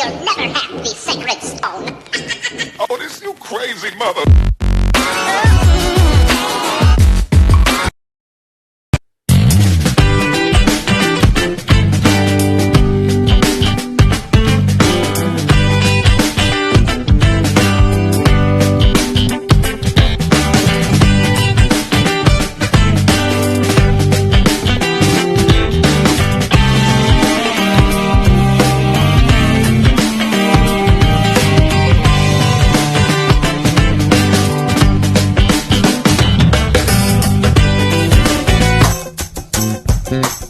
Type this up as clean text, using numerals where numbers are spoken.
You'll never have the sacred stone. Oh, this you crazy mother. Mm-hmm.